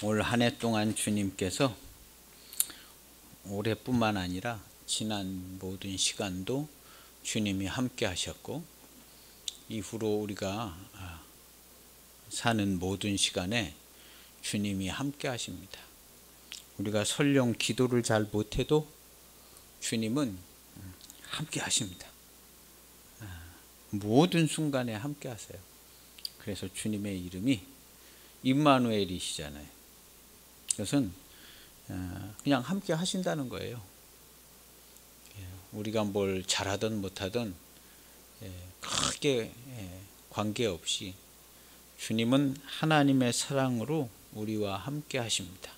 올 한 해 동안 주님께서 올해뿐만 아니라 지난 모든 시간도 주님이 함께 하셨고, 이후로 우리가 사는 모든 시간에 주님이 함께 하십니다. 우리가 설령 기도를 잘 못해도 주님은 함께 하십니다. 모든 순간에 함께 하세요. 그래서 주님의 이름이 임마누엘이시잖아요. 그것은 그냥 함께 하신다는 거예요. 우리가 뭘 잘하든 못하든 크게 관계없이 주님은 하나님의 사랑으로 우리와 함께 하십니다.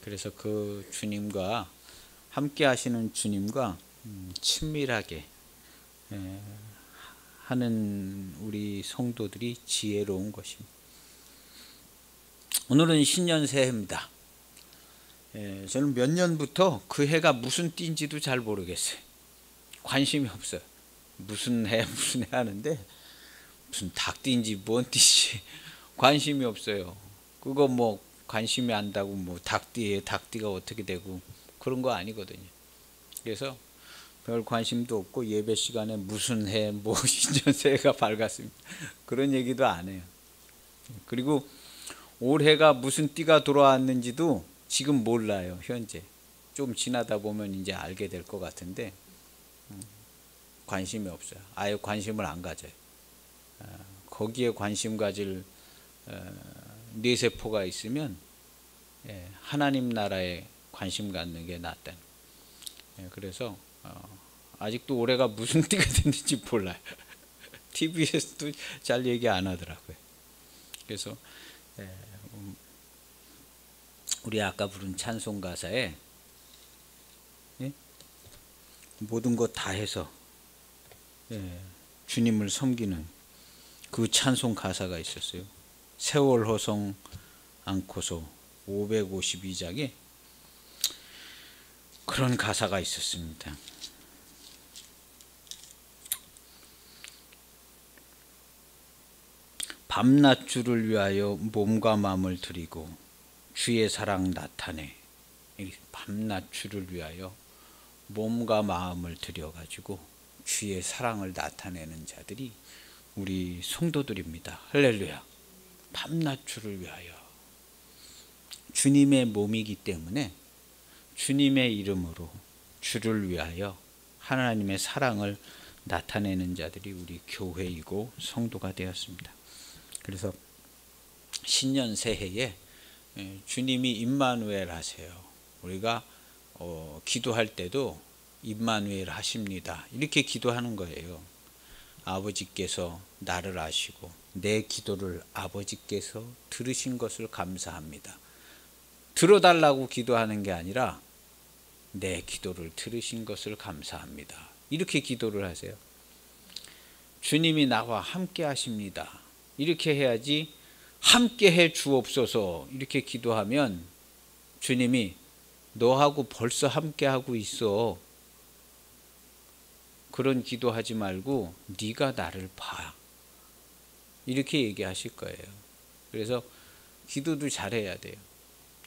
그래서 그 주님과 함께 하시는 주님과 친밀하게 하는 우리 성도들이 지혜로운 것입니다. 오늘은 신년 새해입니다. 저는 몇 년부터 그 해가 무슨 띠인지도 잘 모르겠어요. 관심이 없어요. 무슨 해 하는데 무슨 닭띠인지 뭔 띠인지 관심이 없어요. 그거 뭐 관심이 안다고 뭐 닭띠가 어떻게 되고 그런 거 아니거든요. 그래서 별 관심도 없고 예배 시간에 무슨 해 뭐 신년 새해가 밝았습니다. 그런 얘기도 안 해요. 그리고 올해가 무슨 띠가 돌아왔는지도 지금 몰라요. 현재 좀 지나다 보면 이제 알게 될 것 같은데 관심이 없어요. 아예 관심을 안 가져요. 거기에 관심 가질 뇌세포가 있으면 하나님 나라에 관심 갖는 게 낫다. 그래서 아직도 올해가 무슨 띠가 됐는지 몰라요. TV에서도 잘 얘기 안 하더라고요. 그래서 우리 아까 부른 찬송 가사에 모든 것 다 해서 주님을 섬기는 그 찬송 가사가 있었어요. 세월 허송 않고서 552장에 그런 가사가 있었습니다. 밤낮 주를 위하여 몸과 마음을 드리고 주의 사랑 나타내. 밤낮 주를 위하여 몸과 마음을 들여가지고 주의 사랑을 나타내는 자들이 우리 성도들입니다. 할렐루야. 밤낮 주를 위하여. 주님의 몸이기 때문에 주님의 이름으로 주를 위하여 하나님의 사랑을 나타내는 자들이 우리 교회이고 성도가 되었습니다. 그래서 신년 새해에 주님이 임마누엘 하세요. 우리가 기도할 때도 임마누엘 하십니다. 이렇게 기도하는 거예요. 아버지께서 나를 아시고 내 기도를 아버지께서 들으신 것을 감사합니다. 들어달라고 기도하는 게 아니라 내 기도를 들으신 것을 감사합니다. 이렇게 기도를 하세요. 주님이 나와 함께 하십니다. 이렇게 해야지 함께 해 주옵소서 이렇게 기도하면 주님이 너하고 벌써 함께 하고 있어. 그런 기도하지 말고 네가 나를 봐. 이렇게 얘기하실 거예요. 그래서 기도도 잘해야 돼요.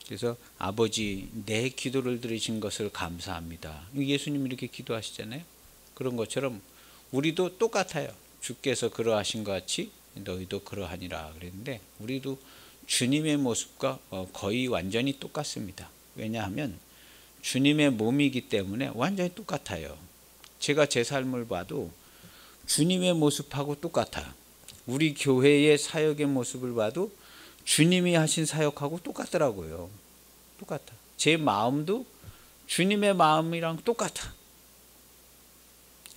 그래서 아버지 내 기도를 들으신 것을 감사합니다. 예수님 이렇게 기도하시잖아요. 그런 것처럼 우리도 똑같아요. 주께서 그러하신 것 같이 너희도 그러하니라 그랬는데 우리도 주님의 모습과 거의 완전히 똑같습니다. 왜냐하면 주님의 몸이기 때문에 완전히 똑같아요. 제가 제 삶을 봐도 주님의 모습하고 똑같아. 우리 교회의 사역의 모습을 봐도 주님이 하신 사역하고 똑같더라고요. 똑같아. 제 마음도 주님의 마음이랑 똑같아.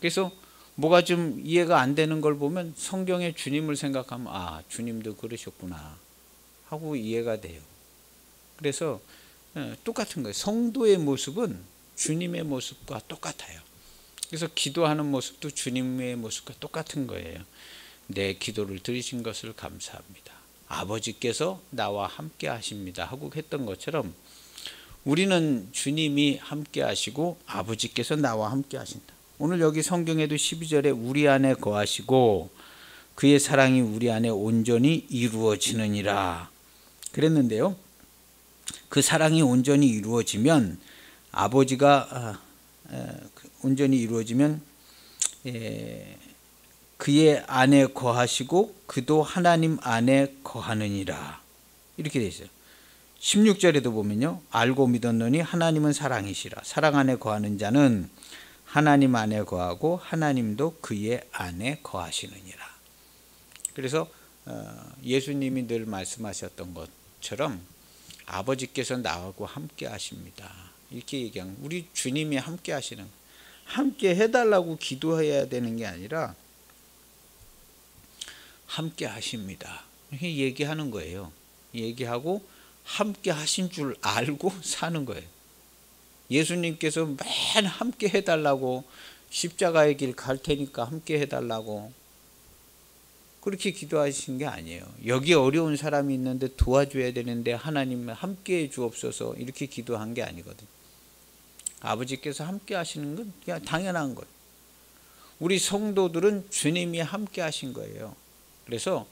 그래서 뭐가 좀 이해가 안 되는 걸 보면 성경에 주님을 생각하면 아 주님도 그러셨구나 하고 이해가 돼요. 그래서 똑같은 거예요. 성도의 모습은 주님의 모습과 똑같아요. 그래서 기도하는 모습도 주님의 모습과 똑같은 거예요. 내 기도를 들으신 것을 감사합니다. 아버지께서 나와 함께 하십니다 하고 했던 것처럼 우리는 주님이 함께 하시고 아버지께서 나와 함께 하신다. 오늘 여기 성경에도 12절에 우리 안에 거하시고 그의 사랑이 우리 안에 온전히 이루어지느니라 그랬는데요. 그 사랑이 온전히 이루어지면 온전히 이루어지면 그의 안에 거하시고 그도 하나님 안에 거하느니라. 이렇게 되어 있어요. 16절에도 보면요. 알고 믿었노니 하나님은 사랑이시라. 사랑 안에 거하는 자는 하나님 안에 거하고 하나님도 그의 안에 거하시느니라. 그래서 예수님이 늘 말씀하셨던 것처럼 아버지께서 나하고 함께 하십니다. 이렇게 얘기한, 우리 주님이 함께 하시는, 함께 해달라고 기도해야 되는 게 아니라 함께 하십니다. 이렇게 얘기하는 거예요. 얘기하고 함께 하신 줄 알고 사는 거예요. 예수님께서 맨 함께 해달라고, 십자가의 길 갈 테니까 함께 해달라고 그렇게 기도하신 게 아니에요. 여기 어려운 사람이 있는데 도와줘야 되는데 하나님 함께 해 주옵소서 이렇게 기도한 게 아니거든요. 아버지께서 함께 하시는 건 그냥 당연한 거예요. 우리 성도들은 주님이 함께 하신 거예요. 그래서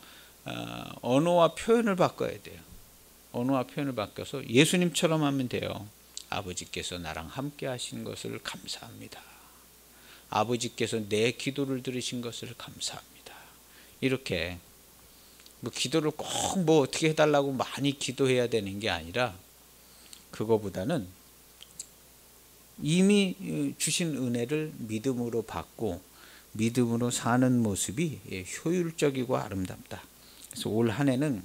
언어와 표현을 바꿔야 돼요. 언어와 표현을 바꿔서 예수님처럼 하면 돼요. 아버지께서 나랑 함께 하신 것을 감사합니다. 아버지께서 내 기도를 들으신 것을 감사합니다. 이렇게 기도를 꼭 어떻게 해달라고 많이 기도해야 되는 게 아니라, 그거보다는 이미 주신 은혜를 믿음으로 받고 믿음으로 사는 모습이 효율적이고 아름답다. 그래서 올 한 해는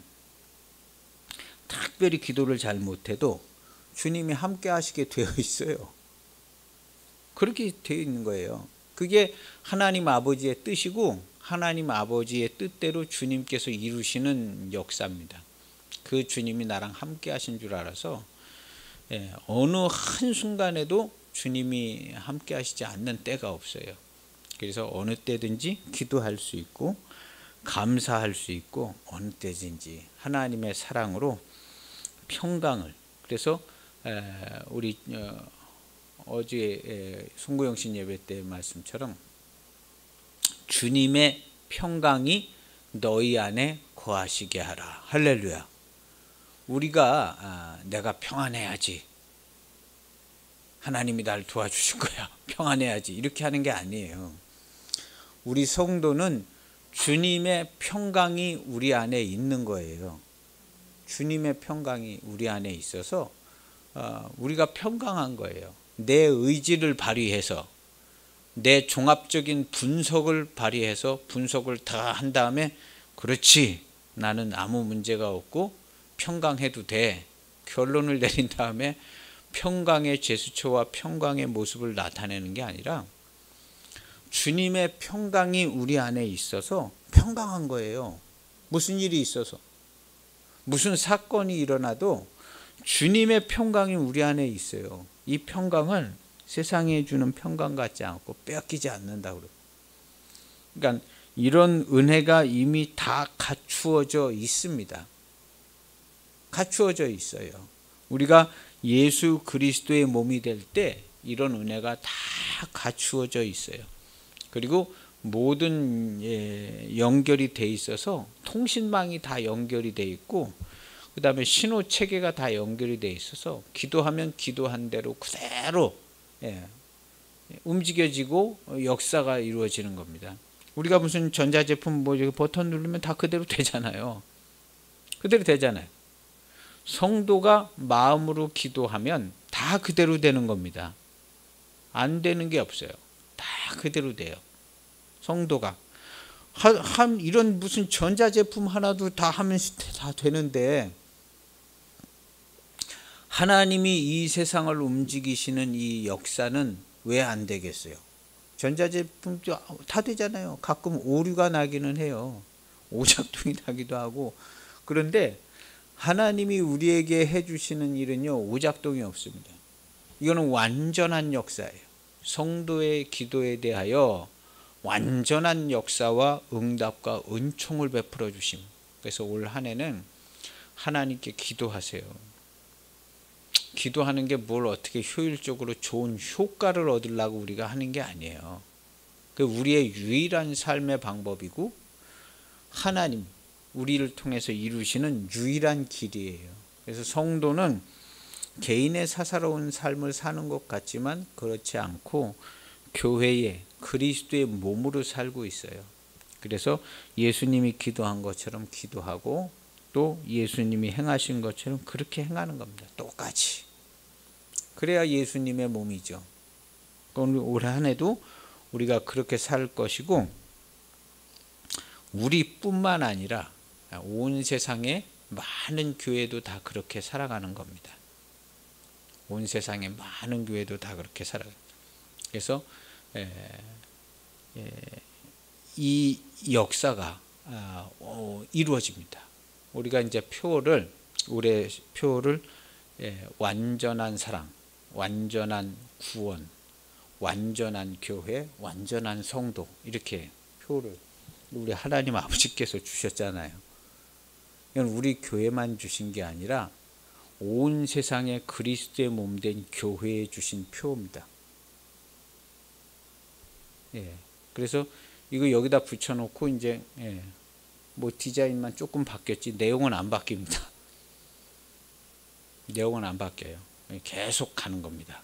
특별히 기도를 잘 못해도 주님이 함께 하시게 되어 있어요. 그렇게 되어 있는 거예요. 그게 하나님 아버지의 뜻이고 하나님 아버지의 뜻대로 주님께서 이루시는 역사입니다. 그 주님이 나랑 함께 하신 줄 알아서 어느 한순간에도 주님이 함께 하시지 않는 때가 없어요. 그래서 어느 때든지 기도할 수 있고 감사할 수 있고 어느 때든지 하나님의 사랑으로 평강을, 그래서 우리 어제 송구영신 예배 때 말씀처럼 주님의 평강이 너희 안에 거하시게 하라. 할렐루야. 우리가 내가 평안해야지, 하나님이 날 도와주실 거야, 평안해야지 이렇게 하는 게 아니에요. 우리 성도는 주님의 평강이 우리 안에 있는 거예요. 주님의 평강이 우리 안에 있어서 우리가 평강한 거예요. 내 의지를 발휘해서, 내 종합적인 분석을 발휘해서 분석을 다 한 다음에 그렇지, 나는 아무 문제가 없고 평강해도 돼, 결론을 내린 다음에 평강의 제스처와 평강의 모습을 나타내는 게 아니라 주님의 평강이 우리 안에 있어서 평강한 거예요. 무슨 일이 있어서, 무슨 사건이 일어나도 주님의 평강이 우리 안에 있어요. 이 평강을 세상에 주는 평강 같지 않고 빼앗기지 않는다고 그래요. 그러니까 이런 은혜가 이미 다 갖추어져 있습니다. 갖추어져 있어요. 우리가 예수 그리스도의 몸이 될 때 이런 은혜가 다 갖추어져 있어요. 그리고 모든 연결이 돼 있어서 통신망이 다 연결이 돼 있고, 그 다음에 신호 체계가 다 연결이 돼 있어서 기도하면 기도한 대로 그대로 움직여지고 역사가 이루어지는 겁니다. 우리가 무슨 전자제품 버튼 누르면 다 그대로 되잖아요. 그대로 되잖아요. 성도가 마음으로 기도하면 다 그대로 되는 겁니다. 안 되는 게 없어요. 다 그대로 돼요. 성도가 이런 무슨 전자제품 하나도 다 하면 다 되는데, 하나님이 이 세상을 움직이시는 이 역사는 왜 안 되겠어요? 전자제품도 다 되잖아요. 가끔 오류가 나기는 해요. 오작동이 나기도 하고. 그런데 하나님이 우리에게 해주시는 일은요, 오작동이 없습니다. 이거는 완전한 역사예요. 성도의 기도에 대하여 완전한 역사와 응답과 은총을 베풀어 주심. 그래서 올 한 해는 하나님께 기도하세요. 기도하는 게 뭘 어떻게 효율적으로 좋은 효과를 얻으려고 우리가 하는 게 아니에요. 그 우리의 유일한 삶의 방법이고 하나님, 우리를 통해서 이루시는 유일한 길이에요. 그래서 성도는 개인의 사사로운 삶을 사는 것 같지만 그렇지 않고 교회의 그리스도의 몸으로 살고 있어요. 그래서 예수님이 기도한 것처럼 기도하고 또 예수님이 행하신 것처럼 그렇게 행하는 겁니다. 똑같이. 그래야 예수님의 몸이죠. 올 한 해도 우리가 그렇게 살 것이고, 우리뿐만 아니라 온 세상의 많은 교회도 다 그렇게 살아가는 겁니다. 온 세상의 많은 교회도 다 그렇게 살아가요. 그래서 이 역사가 이루어집니다. 우리가 이제 올해 표를 완전한 사랑, 완전한 구원, 완전한 교회, 완전한 성도, 이렇게 표를 우리 하나님 아버지께서 주셨잖아요. 이건 우리 교회만 주신 게 아니라 온 세상에 그리스도의 몸된 교회에 주신 표입니다. 그래서 이거 여기다 붙여놓고 이제 뭐 디자인만 조금 바뀌었지 내용은 안 바뀝니다. 내용은 안 바뀌어요. 계속 가는 겁니다.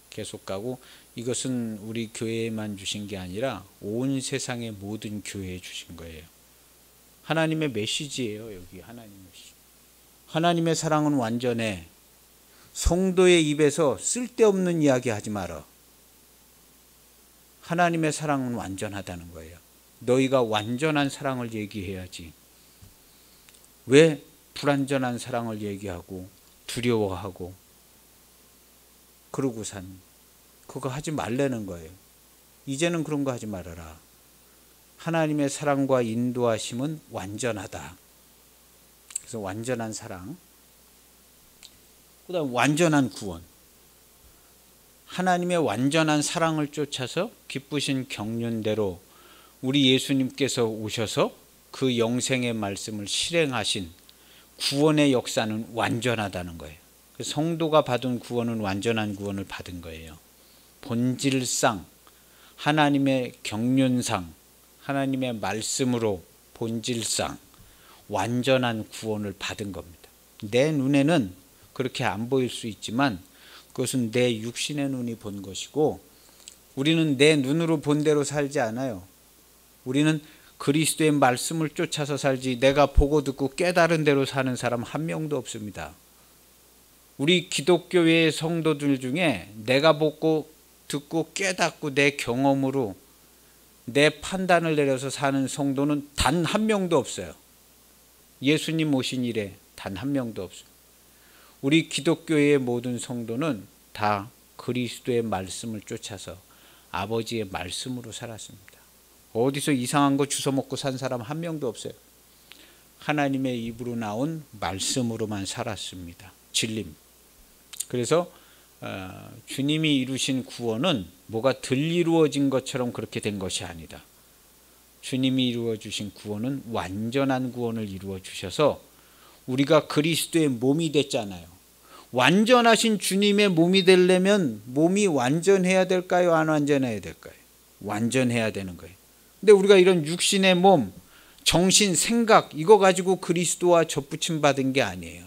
계속 가고, 이것은 우리 교회에만 주신 게 아니라 온 세상의 모든 교회에 주신 거예요. 하나님의 메시지예요. 여기 하나님의 메시지. 하나님의 사랑은 완전해. 성도의 입에서 쓸데없는 이야기 하지 마라. 하나님의 사랑은 완전하다는 거예요. 너희가 완전한 사랑을 얘기해야지. 왜 불완전한 사랑을 얘기하고 두려워하고 그러고 그거 하지 말라는 거예요. 이제는 그런 거 하지 말아라. 하나님의 사랑과 인도하심은 완전하다. 그래서 완전한 사랑, 그다음 완전한 구원. 하나님의 완전한 사랑을 쫓아서 기쁘신 경륜대로 우리 예수님께서 오셔서 그 영생의 말씀을 실행하신 구원의 역사는 완전하다는 거예요. 성도가 받은 구원은 완전한 구원을 받은 거예요. 본질상 하나님의 경륜상 하나님의 말씀으로 본질상 완전한 구원을 받은 겁니다. 내 눈에는 그렇게 안 보일 수 있지만 그것은 내 육신의 눈이 본 것이고, 우리는 내 눈으로 본 대로 살지 않아요. 우리는 그리스도의 말씀을 쫓아서 살지 내가 보고 듣고 깨달은 대로 사는 사람 한 명도 없습니다. 우리 기독교의 성도들 중에 내가 보고 듣고 깨닫고 내 경험으로 내 판단을 내려서 사는 성도는 단 한 명도 없어요. 예수님 오신 이래 단 한 명도 없습니다. 우리 기독교의 모든 성도는 다 그리스도의 말씀을 쫓아서 아버지의 말씀으로 살았습니다. 어디서 이상한 거 주워 먹고 산 사람 한 명도 없어요. 하나님의 입으로 나온 말씀으로만 살았습니다. 진림. 그래서 주님이 이루신 구원은 뭐가 덜 이루어진 것처럼 그렇게 된 것이 아니다. 주님이 이루어 주신 구원은 완전한 구원을 이루어 주셔서 우리가 그리스도의 몸이 됐잖아요. 완전하신 주님의 몸이 되려면 몸이 완전해야 될까요? 안 완전해야 될까요? 완전해야 되는 거예요. 근데 우리가 이런 육신의 몸, 정신, 생각 이거 가지고 그리스도와 접붙임 받은 게 아니에요.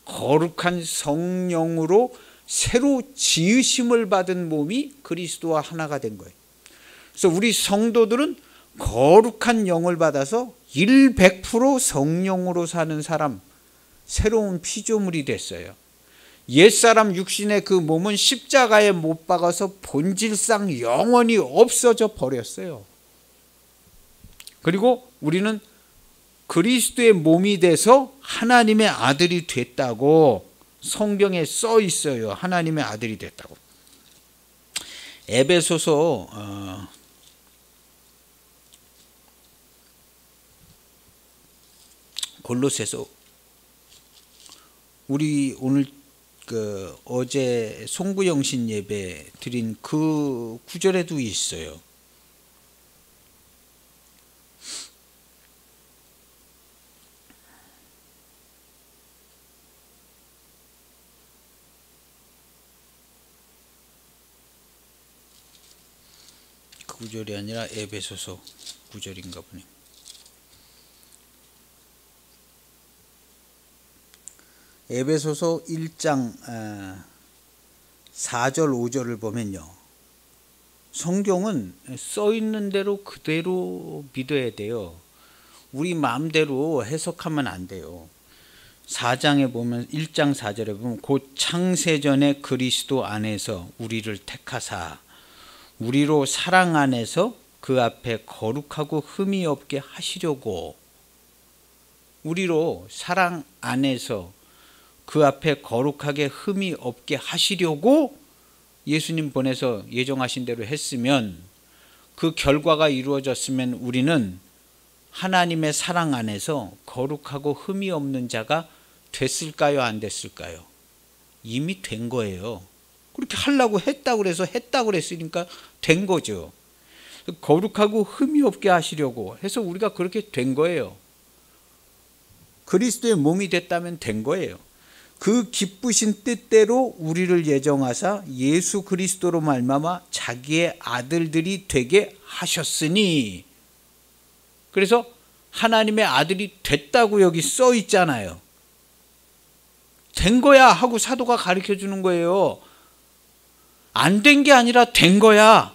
거룩한 성령으로 새로 지으심을 받은 몸이 그리스도와 하나가 된 거예요. 그래서 우리 성도들은 거룩한 영을 받아서 100% 성령으로 사는 사람, 새로운 피조물이 됐어요. 옛사람 육신의 그 몸은 십자가에 못 박아서 본질상 영원히 없어져 버렸어요. 그리고 우리는 그리스도의 몸이 돼서 하나님의 아들이 됐다고 성경에 써 있어요. 하나님의 아들이 됐다고. 에베소서 골로새서 우리 오늘 어제 송구영신 예배 드린 그 구절에도 있어요. 그 구절이 아니라 에베소서 구절인가 보네. 에베소서 1장 4절 5절을 보면요, 성경은 써 있는 대로 그대로 믿어야 돼요. 우리 마음대로 해석하면 안 돼요. 4장에 보면 1장 4절에 보면 곧 창세전에 그리스도 안에서 우리를 택하사 우리로 사랑 안에서 그 앞에 거룩하고 흠이 없게 하시려고, 우리로 사랑 안에서 그 앞에 거룩하게 흠이 없게 하시려고 예수님 보내서 예정하신 대로 했으면, 그 결과가 이루어졌으면 우리는 하나님의 사랑 안에서 거룩하고 흠이 없는 자가 됐을까요? 안 됐을까요? 이미 된 거예요. 그렇게 하려고 했다고 그랬으니까 된 거죠. 거룩하고 흠이 없게 하시려고 해서 우리가 그렇게 된 거예요. 그리스도의 몸이 됐다면 된 거예요. 그 기쁘신 뜻대로 우리를 예정하사 예수 그리스도로 말미암아 자기의 아들들이 되게 하셨으니, 그래서 하나님의 아들이 됐다고 여기 써 있잖아요. 된 거야 하고 사도가 가르쳐 주는 거예요. 안 된 게 아니라 된 거야.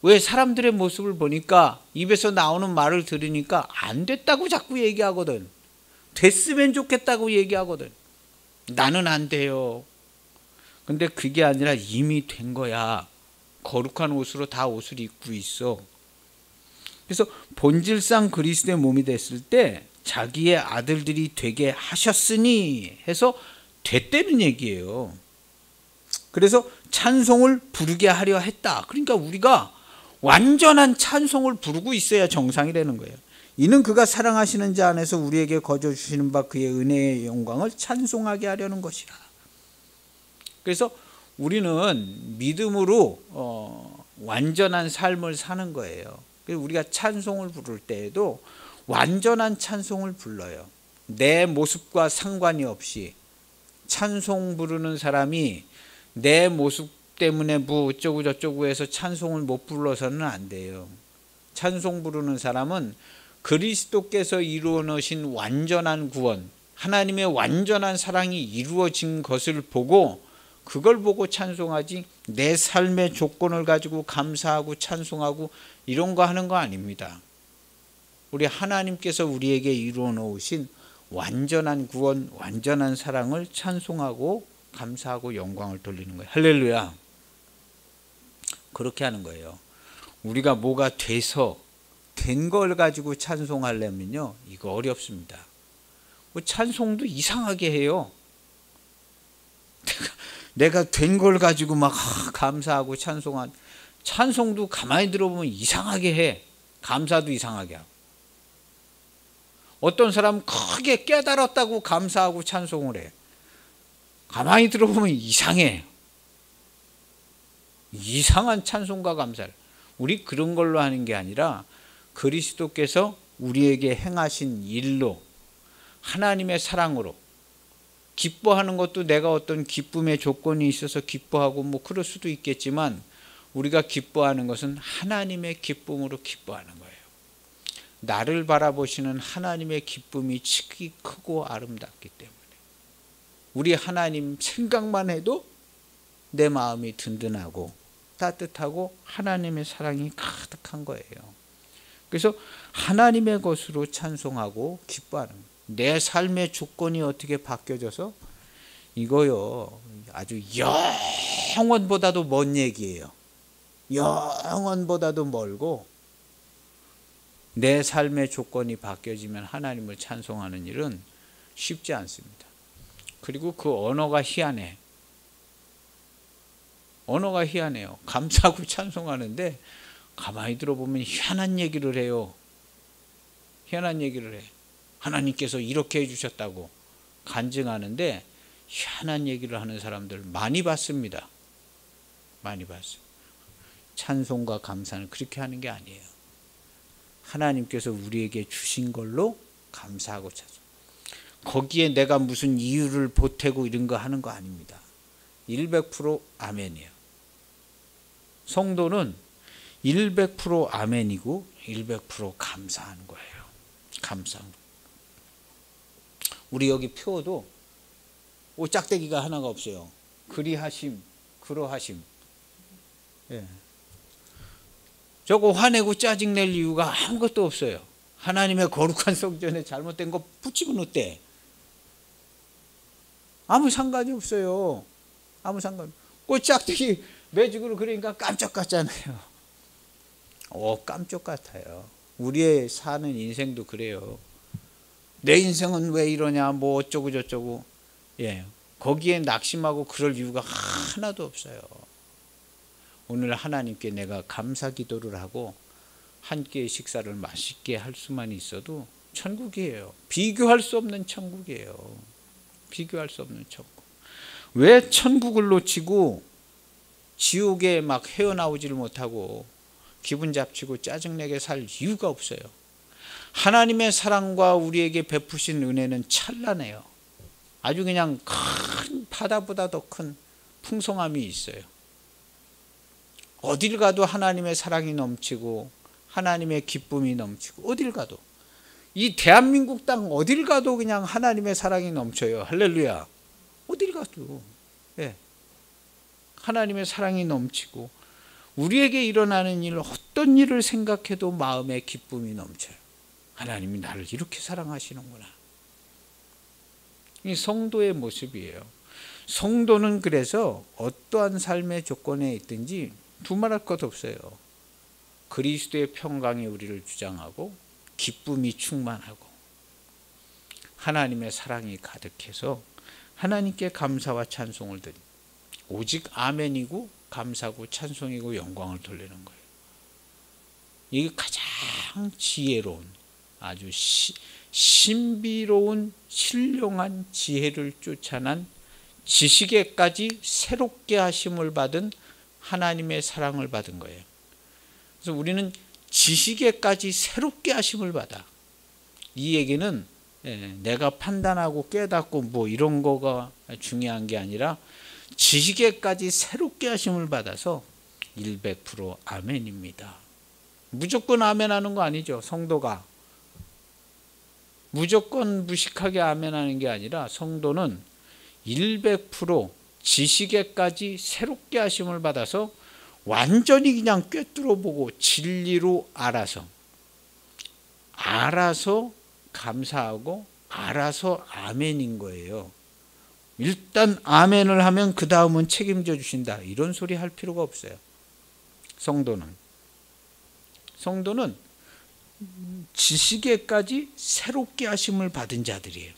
왜? 사람들의 모습을 보니까, 입에서 나오는 말을 들으니까 안 됐다고 자꾸 얘기하거든. 됐으면 좋겠다고 얘기하거든. 나는 안 돼요. 근데 그게 아니라 이미 된 거야. 거룩한 옷으로 다 옷을 입고 있어. 그래서 본질상 그리스도의 몸이 됐을 때 자기의 아들들이 되게 하셨으니 해서 됐다는 얘기예요. 그래서 찬송을 부르게 하려 했다. 그러니까 우리가 완전한 찬송을 부르고 있어야 정상이라는 거예요. 이는 그가 사랑하시는 자 안에서 우리에게 거저 주시는 바 그의 은혜의 영광을 찬송하게 하려는 것이라. 그래서 우리는 믿음으로 완전한 삶을 사는 거예요. 그래서 우리가 찬송을 부를 때에도 완전한 찬송을 불러요. 내 모습과 상관이 없이. 찬송 부르는 사람이 내 모습 때문에 뭐 어쩌고 저쩌고 해서 찬송을 못 불러서는 안 돼요. 찬송 부르는 사람은 그리스도께서 이루어 놓으신 완전한 구원, 하나님의 완전한 사랑이 이루어진 것을 보고, 그걸 보고 찬송하지, 내 삶의 조건을 가지고 감사하고 찬송하고 이런 거 하는 거 아닙니다. 우리 하나님께서 우리에게 이루어 놓으신 완전한 구원, 완전한 사랑을 찬송하고 감사하고 영광을 돌리는 거예요. 할렐루야. 그렇게 하는 거예요. 우리가 뭐가 돼서 된 걸 가지고 찬송하려면요, 이거 어렵습니다. 뭐 찬송도 이상하게 해요. 내가 된 걸 가지고 막 감사하고 찬송도 가만히 들어보면 이상하게 해. 감사도 이상하게 하고. 어떤 사람은 크게 깨달았다고 감사하고 찬송을 해. 가만히 들어보면 이상해. 이상한 찬송과 감사를. 우리 그런 걸로 하는 게 아니라 그리스도께서 우리에게 행하신 일로, 하나님의 사랑으로, 기뻐하는 것도 내가 어떤 기쁨의 조건이 있어서 기뻐하고 뭐 그럴 수도 있겠지만, 우리가 기뻐하는 것은 하나님의 기쁨으로 기뻐하는 거예요. 나를 바라보시는 하나님의 기쁨이 지극히 크고 아름답기 때문에 우리 하나님 생각만 해도 내 마음이 든든하고 따뜻하고 하나님의 사랑이 가득한 거예요. 그래서 하나님의 것으로 찬송하고 기뻐하는 거예요. 내 삶의 조건이 어떻게 바뀌어져서, 이거요 아주 영원보다도 먼 얘기예요. 영원보다도 멀고, 내 삶의 조건이 바뀌어지면 하나님을 찬송하는 일은 쉽지 않습니다. 그리고 그 언어가 희한해. 언어가 희한해요. 감사하고 찬송하는데 가만히 들어보면 희한한 얘기를 해요. 희한한 얘기를 해. 하나님께서 이렇게 해주셨다고 간증하는데 희한한 얘기를 하는 사람들 많이 봤습니다. 많이 봤어요. 찬송과 감사는 그렇게 하는 게 아니에요. 하나님께서 우리에게 주신 걸로 감사하고 찬송. 거기에 내가 무슨 이유를 보태고 이런 거 하는 거 아닙니다. 100% 아멘이에요. 성도는 100% 아멘이고 100% 감사하는 거예요. 감사하는 거예요. 우리 여기 표도 짝대기가 하나가 없어요. 그리하심, 그러하심. 예. 저거 화내고 짜증낼 이유가 아무것도 없어요. 하나님의 거룩한 성전에 잘못된 거 붙이면 어때? 아무 상관이 없어요. 아무 상관. 짝대기 매직으로 그러니까 깜짝 같잖아요. 깜짝 같아요. 우리의 사는 인생도 그래요. 내 인생은 왜 이러냐, 뭐 어쩌고 저쩌고. 예, 거기에 낙심하고 그럴 이유가 하나도 없어요. 오늘 하나님께 내가 감사 기도를 하고 한 끼의 식사를 맛있게 할 수만 있어도 천국이에요. 비교할 수 없는 천국이에요. 비교할 수 없는 천국. 왜 천국을 놓치고 지옥에 막 헤어나오지를 못하고 기분 잡치고 짜증내게 살 이유가 없어요. 하나님의 사랑과 우리에게 베푸신 은혜는 찬란해요. 아주 그냥 큰 바다보다 더 큰 풍성함이 있어요. 어딜 가도 하나님의 사랑이 넘치고 하나님의 기쁨이 넘치고, 어딜 가도 이 대한민국 땅 어딜 가도 그냥 하나님의 사랑이 넘쳐요. 할렐루야. 어딜 가도 하나님의 사랑이 넘치고 우리에게 일어나는 일, 어떤 일을 생각해도 마음에 기쁨이 넘쳐요. 하나님이 나를 이렇게 사랑하시는구나. 이 성도의 모습이에요. 성도는 그래서 어떠한 삶의 조건에 있든지 두말할 것 없어요. 그리스도의 평강이 우리를 주장하고 기쁨이 충만하고 하나님의 사랑이 가득해서 하나님께 감사와 찬송을 드립니다. 오직 아멘이고 감사고 찬송이고 영광을 돌리는 거예요. 이게 가장 지혜로운, 아주 신비로운 신령한 지혜를 쫓아난 지식에까지 새롭게 하심을 받은 하나님의 사랑을 받은 거예요. 그래서 우리는 지식에까지 새롭게 하심을 받아. 이 얘기는 내가 판단하고 깨닫고 뭐 이런 거가 중요한 게 아니라 지식에까지 새롭게 하심을 받아서 100% 아멘입니다. 무조건 아멘하는 거 아니죠. 성도가 무조건 무식하게 아멘하는 게 아니라 성도는 100% 지식에까지 새롭게 하심을 받아서 완전히 그냥 꿰뚫어 보고 진리로 알아서 감사하고 알아서 아멘인 거예요. 일단 아멘을 하면 그 다음은 책임져 주신다, 이런 소리 할 필요가 없어요. 성도는 지식에까지 새롭게 하심을 받은 자들이에요.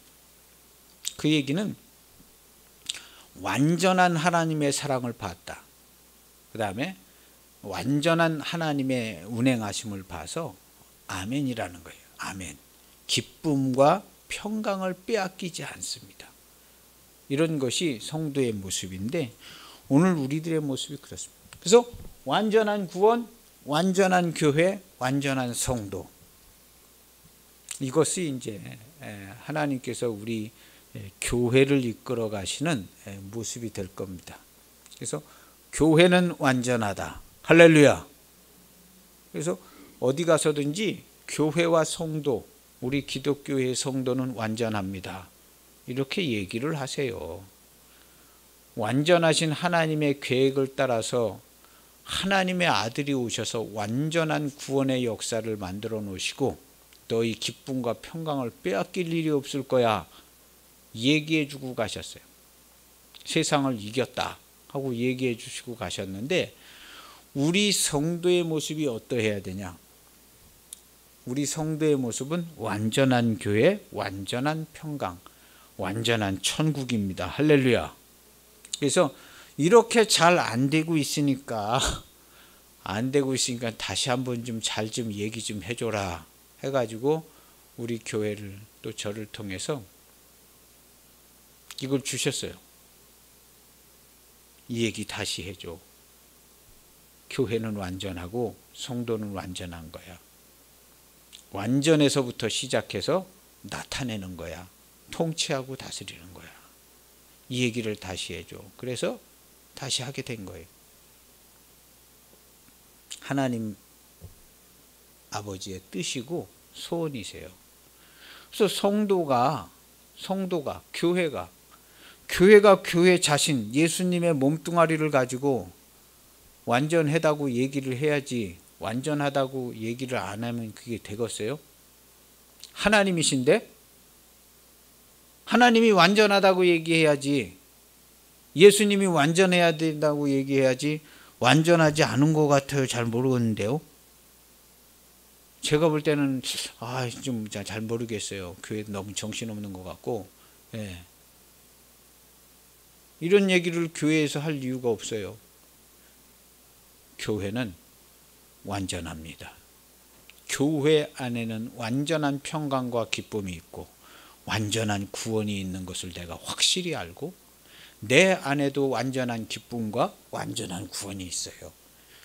그 얘기는 완전한 하나님의 사랑을 받았다. 그 다음에 완전한 하나님의 운행하심을 봐서 아멘이라는 거예요. 아멘. 기쁨과 평강을 빼앗기지 않습니다. 이런 것이 성도의 모습인데 오늘 우리들의 모습이 그렇습니다. 그래서 완전한 구원, 완전한 교회, 완전한 성도, 이것이 이제 하나님께서 우리 교회를 이끌어 가시는 모습이 될 겁니다. 그래서 교회는 완전하다. 할렐루야. 그래서 어디 가서든지 교회와 성도, 우리 기독교의 성도는 완전합니다, 이렇게 얘기를 하세요. 완전하신 하나님의 계획을 따라서 하나님의 아들이 오셔서 완전한 구원의 역사를 만들어 놓으시고 너희 기쁨과 평강을 빼앗길 일이 없을 거야 얘기해 주고 가셨어요. 세상을 이겼다 하고 얘기해 주시고 가셨는데 우리 성도의 모습이 어떠해야 되냐? 우리 성도의 모습은 완전한 교회, 완전한 평강, 완전한 천국입니다. 할렐루야. 그래서 이렇게 잘 안 되고 있으니까 다시 한번 좀 잘 좀 얘기 좀 해줘라 해가지고 우리 교회를 또 저를 통해서 이걸 주셨어요. 이 얘기 다시 해줘. 교회는 완전하고 성도는 완전한 거야. 완전에서부터 시작해서 나타내는 거야. 통치하고 다스리는 거야. 이 얘기를 다시 해줘. 그래서 다시 하게 된 거예요. 하나님 아버지의 뜻이고 소원이세요. 그래서 성도가 교회가 교회 자신, 예수님의 몸뚱아리를 가지고 완전하다고 얘기를 해야지, 완전하다고 얘기를 안 하면 그게 되겠어요? 하나님이신데 하나님이 완전하다고 얘기해야지, 예수님이 완전해야 된다고 얘기해야지, 완전하지 않은 것 같아요. 잘 모르겠는데요. 제가 볼 때는 좀 잘 모르겠어요. 교회 너무 정신없는 것 같고, 예. 이런 얘기를 교회에서 할 이유가 없어요. 교회는 완전합니다. 교회 안에는 완전한 평강과 기쁨이 있고 완전한 구원이 있는 것을 내가 확실히 알고, 내 안에도 완전한 기쁨과 완전한 구원이 있어요.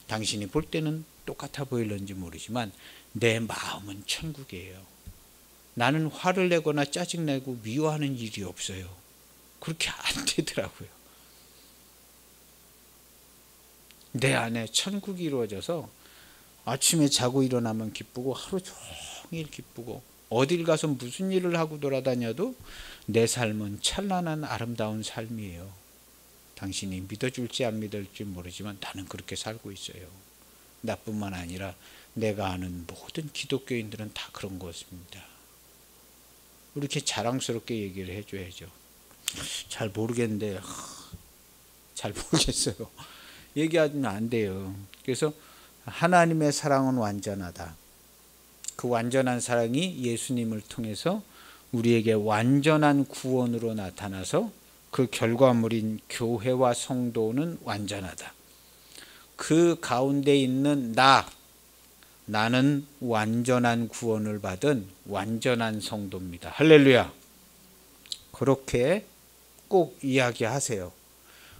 당신이 볼 때는 똑같아 보일는지 모르지만 내 마음은 천국이에요. 나는 화를 내거나 짜증내고 미워하는 일이 없어요. 그렇게 안 되더라고요. 내 안에 천국이 이루어져서 아침에 자고 일어나면 기쁘고 하루 종일 기쁘고, 어딜 가서 무슨 일을 하고 돌아다녀도 내 삶은 찬란한 아름다운 삶이에요. 당신이 믿어줄지 안 믿을지 모르지만 나는 그렇게 살고 있어요. 나뿐만 아니라 내가 아는 모든 기독교인들은 다 그런 것입니다. 이렇게 자랑스럽게 얘기를 해줘야죠. 잘 모르겠는데, 잘 모르겠어요. 얘기하면 안 돼요. 그래서 하나님의 사랑은 완전하다. 그 완전한 사랑이 예수님을 통해서 우리에게 완전한 구원으로 나타나서 그 결과물인 교회와 성도는 완전하다. 그 가운데 있는 나는 완전한 구원을 받은 완전한 성도입니다. 할렐루야. 그렇게 꼭 이야기하세요.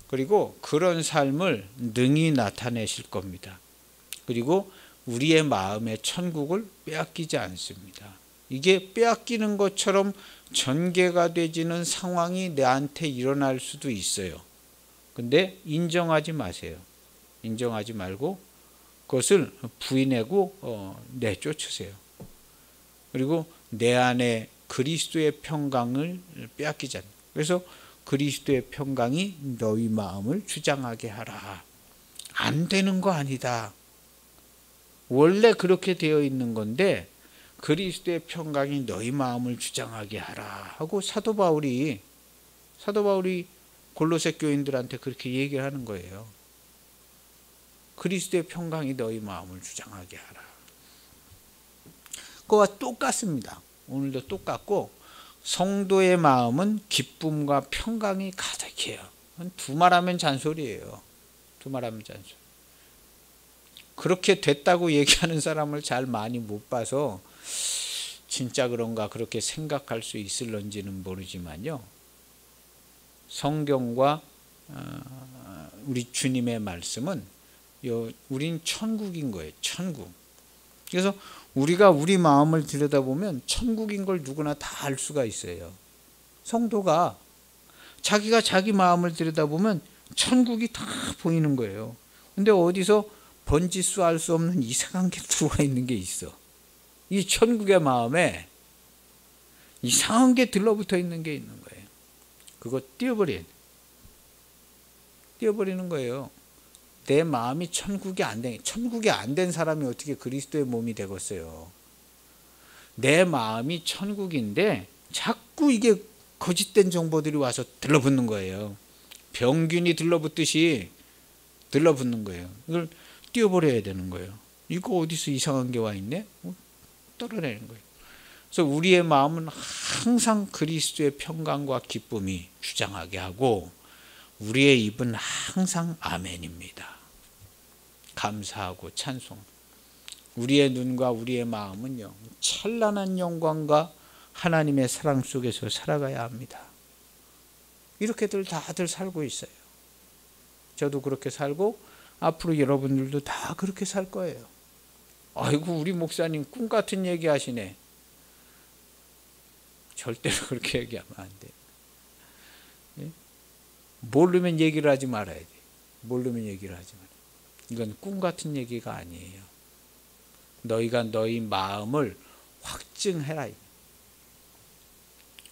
그리고 그런 삶을 능히 나타내실 겁니다. 그리고 우리의 마음의 천국을 빼앗기지 않습니다. 이게 빼앗기는 것처럼 전개가 되지는 상황이 내한테 일어날 수도 있어요. 근데 인정하지 마세요. 인정하지 말고 그것을 부인하고 내쫓으세요. 그리고 내 안에 그리스도의 평강을 빼앗기지 않아요. 그래서 그리스도의 평강이 너희 마음을 주장하게 하라. 안 되는 거 아니다. 원래 그렇게 되어 있는 건데 그리스도의 평강이 너희 마음을 주장하게 하라 하고 사도 바울이 골로새 교인들한테 그렇게 얘기를 하는 거예요. 그리스도의 평강이 너희 마음을 주장하게 하라. 그거와 똑같습니다. 오늘도 똑같고, 성도의 마음은 기쁨과 평강이 가득해요. 두말하면 잔소리예요. 두말하면 잔소리. 그렇게 됐다고 얘기하는 사람을 잘 많이 못 봐서 진짜 그런가 그렇게 생각할 수 있을런지는 모르지만요. 성경과 우리 주님의 말씀은 우린 천국인 거예요. 천국. 그래서 우리가 우리 마음을 들여다보면 천국인 걸 누구나 다 알 수가 있어요. 성도가 자기가 자기 마음을 들여다보면 천국이 다 보이는 거예요. 근데 어디서 번지수 알 수 없는 이상한 게 들어와 있는 게 있어. 이 천국의 마음에 이상한 게 들러붙어 있는 게 있는 거예요. 그거 띄워버리는 거예요. 내 마음이 천국이 안 된 사람이 어떻게 그리스도의 몸이 되겠어요. 내 마음이 천국인데 자꾸 이게 거짓된 정보들이 와서 들러붙는 거예요. 병균이 들러붙듯이 들러붙는 거예요. 이걸 띄워버려야 되는 거예요. 이거 어디서 이상한 게 와 있네? 떨어내는 거예요. 그래서 우리의 마음은 항상 그리스도의 평강과 기쁨이 주장하게 하고, 우리의 입은 항상 아멘입니다. 감사하고 찬송. 우리의 눈과 우리의 마음은요, 찬란한 영광과 하나님의 사랑 속에서 살아가야 합니다. 이렇게들 다들 살고 있어요. 저도 그렇게 살고 앞으로 여러분들도 다 그렇게 살 거예요. 아이고, 우리 목사님 꿈 같은 얘기 하시네. 절대로 그렇게 얘기하면 안 돼요. 예? 모르면 얘기를 하지 말아야 돼. 모르면 얘기를 하지 말아야 돼. 이건 꿈 같은 얘기가 아니에요. 너희가 너희 마음을 확증해라.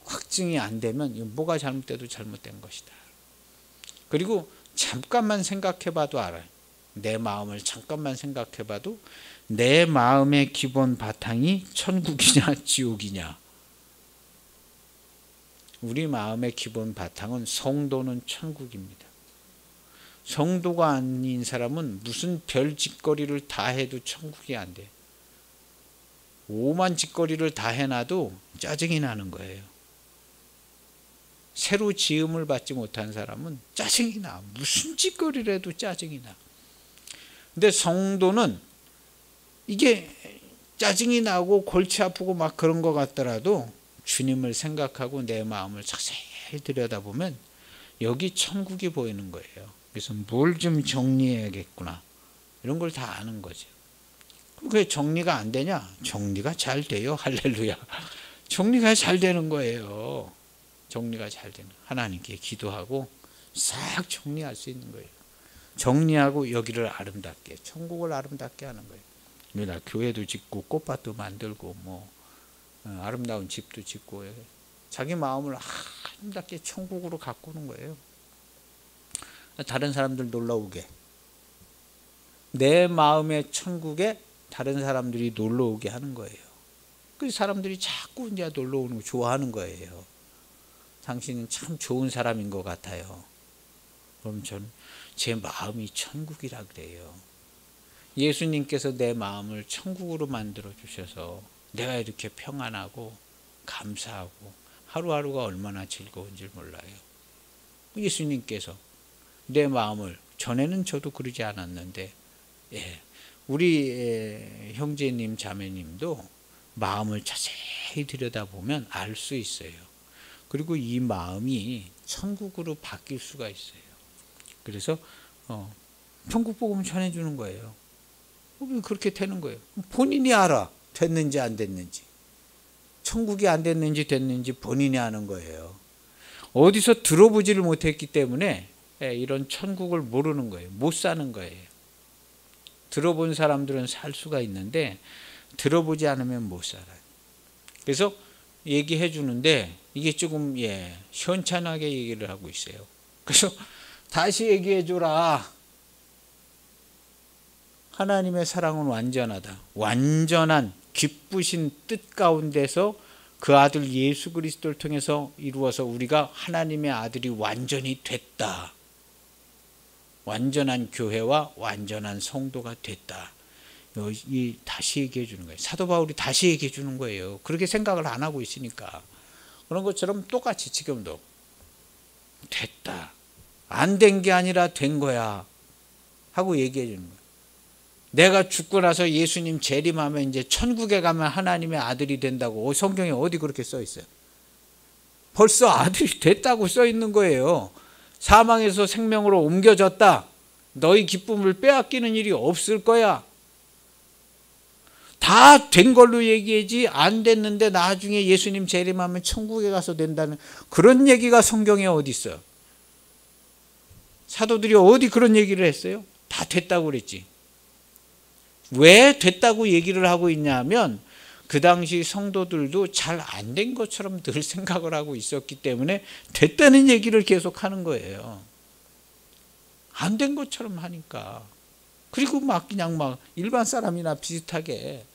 확증이 안 되면 뭐가 잘못돼도 잘못된 것이다. 그리고 잠깐만 생각해 봐도 알아요. 내 마음을 잠깐만 생각해 봐도 내 마음의 기본 바탕이 천국이냐 지옥이냐. 우리 마음의 기본 바탕은 성도는 천국입니다. 성도가 아닌 사람은 무슨 별 짓거리를 다 해도 천국이 안 돼. 오만 짓거리를 다 해놔도 짜증이 나는 거예요. 새로 지음을 받지 못한 사람은 짜증이 나. 무슨 짓거리를 해도 짜증이 나. 근데 성도는 이게 짜증이 나고 골치 아프고 막 그런 것 같더라도 주님을 생각하고 내 마음을 자세히 들여다보면 여기 천국이 보이는 거예요. 그래서 뭘 좀 정리해야겠구나. 이런 걸 다 아는 거죠. 그게 정리가 안 되냐? 정리가 잘 돼요. 할렐루야. 정리가 잘 되는 거예요. 정리가 잘 되는. 하나님께 기도하고 싹 정리할 수 있는 거예요. 정리하고 여기를 아름답게, 천국을 아름답게 하는 거예요. 나 교회도 짓고 꽃밭도 만들고 뭐 아름다운 집도 짓고 자기 마음을 아름답게 천국으로 가꾸는 거예요. 다른 사람들 놀러 오게. 내 마음의 천국에 다른 사람들이 놀러 오게 하는 거예요. 그 사람들이 자꾸 이제 놀러 오는 거 좋아하는 거예요. 당신은 참 좋은 사람인 것 같아요. 그럼 저는 제 마음이 천국이라 그래요. 예수님께서 내 마음을 천국으로 만들어 주셔서 내가 이렇게 평안하고 감사하고 하루하루가 얼마나 즐거운지 몰라요. 예수님께서 내 마음을, 전에는 저도 그러지 않았는데 우리 형제님 자매님도 마음을 자세히 들여다보면 알 수 있어요. 그리고 이 마음이 천국으로 바뀔 수가 있어요. 그래서 천국 복음을 전해주는 거예요. 그렇게 되는 거예요. 본인이 알아. 됐는지 안 됐는지. 천국이 안 됐는지 됐는지 본인이 아는 거예요. 어디서 들어보지를 못했기 때문에 이런 천국을 모르는 거예요. 못 사는 거예요. 들어본 사람들은 살 수가 있는데 들어보지 않으면 못 살아요. 그래서 얘기해 주는데 이게 조금 현찬하게 얘기를 하고 있어요. 그래서 다시 얘기해 주라. 하나님의 사랑은 완전하다. 완전한 기쁘신 뜻 가운데서 그 아들 예수 그리스도를 통해서 이루어서 우리가 하나님의 아들이 완전히 됐다. 완전한 교회와 완전한 성도가 됐다. 다시 얘기해 주는 거예요. 사도 바울이 다시 얘기해 주는 거예요. 그렇게 생각을 안 하고 있으니까. 그런 것처럼 똑같이 지금도 됐다. 안 된 게 아니라 된 거야. 하고 얘기해 주는 거예요. 내가 죽고 나서 예수님 재림하면 이제 천국에 가면 하나님의 아들이 된다고 성경에 어디 그렇게 써 있어요? 벌써 아들이 됐다고 써 있는 거예요. 사망에서 생명으로 옮겨졌다. 너희 기쁨을 빼앗기는 일이 없을 거야. 다 된 걸로 얘기하지 안 됐는데 나중에 예수님 재림하면 천국에 가서 된다는 그런 얘기가 성경에 어디 있어요? 사도들이 어디 그런 얘기를 했어요? 다 됐다고 그랬지. 왜 됐다고 얘기를 하고 있냐면 그 당시 성도들도 잘 안 된 것처럼 늘 생각을 하고 있었기 때문에 됐다는 얘기를 계속 하는 거예요. 안 된 것처럼 하니까. 그리고 그냥 일반 사람이나 비슷하게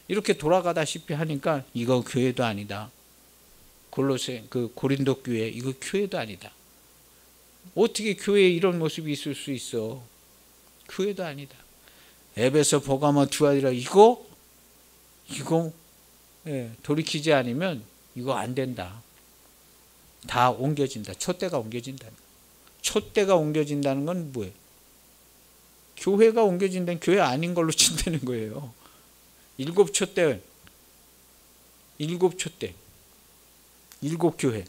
이렇게 돌아가다시피 하니까 이거 교회도 아니다. 고린도 교회 이거 교회도 아니다. 어떻게 교회에 이런 모습이 있을 수 있어? 교회도 아니다. 에베소, 보가모, 두아디라 이거 돌이키지 않으면 이거 안 된다. 다 옮겨진다. 촛대가 옮겨진다. 촛대가 옮겨진다는 건 뭐예요? 교회가 옮겨진다는 교회 아닌 걸로 친다는 거예요. 일곱 촛대, 일곱 교회